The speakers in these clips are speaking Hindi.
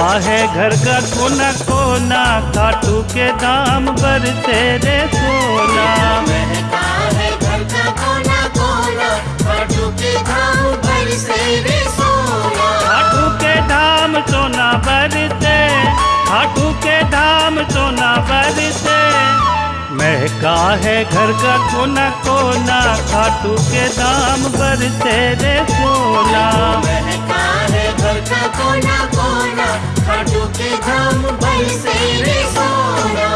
है घर का कोना कोना, खाटू के धाम बरसे रे सोना। महका है घर का कोना कोना, खाटू के धाम बरसे रे सोना। खाटू के धाम सोना बरसे, खाटू के धाम सोना बरसे। महका है घर का कोना कोना, खाटू के धाम बरसे रे सोना। महका है घर का कोना कोना, खाटू के धाम बरसे रे सोना।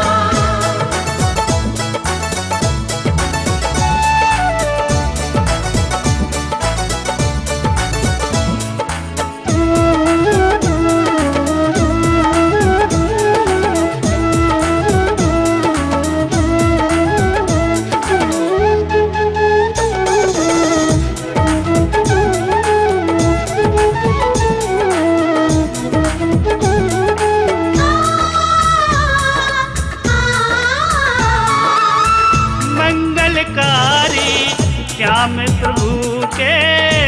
श्याम प्रभु के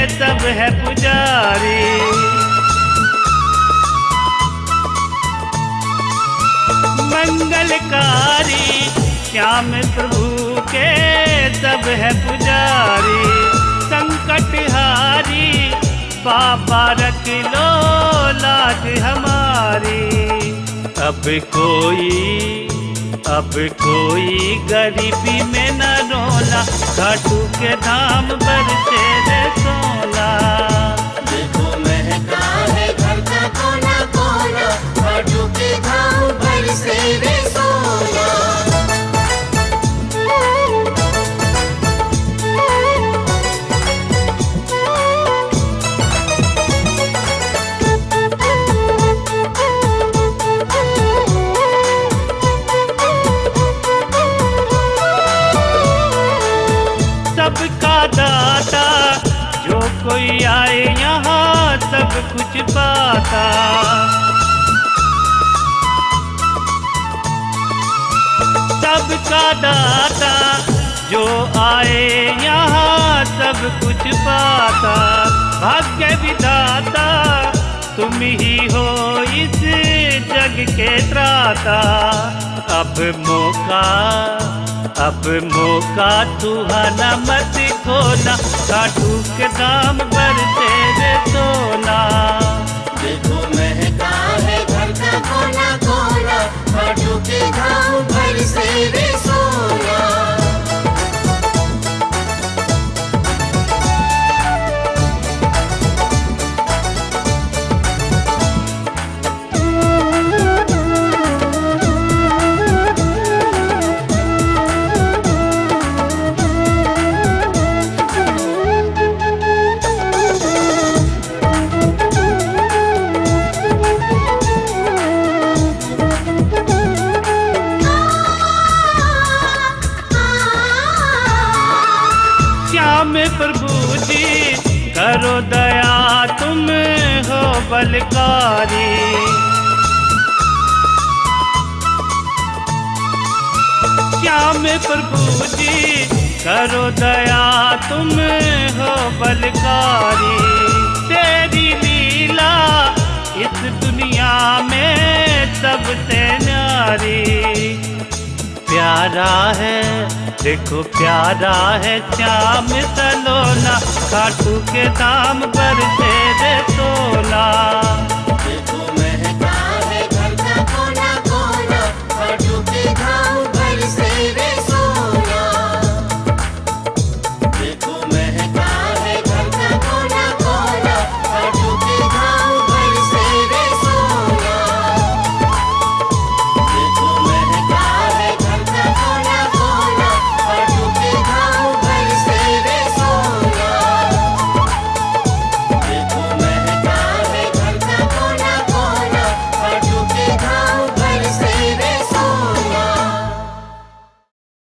सब है पुजारी। मंगलकारी श्याम प्रभु के सब है पुजारी। संकटहारी बाबा रख लो लाज हमारी। अब कोई गरीबी में न रोना, खाटू के धाम बरसे रे सोना। देखो महका है घर का कोना कोना, खाटू के धाम बरसे रे सोना। सबका दाता जो कोई आए यहाँ सब कुछ पाता। सबका दाता जो आए यहाँ सब कुछ पाता। भाग्य विधाता तुम ही हो इस जग के त्राता। अब मौका सुहाना मत खोना, खाटू के धाम बरसे रे सोना। देखो महका है घर का कोना कोना, खाटू के धाम बरसे रे सोना। श्याम प्रभु जी करो दया तुम हो बलकारी। श्याम प्रभु जी करो दया तुम हो बलकारी। तेरी लीला इस दुनिया में सबसे न्यारी। प्यारा है देखो प्यारा है श्याम सलोना, खाटू के धाम बरसे रे सोना।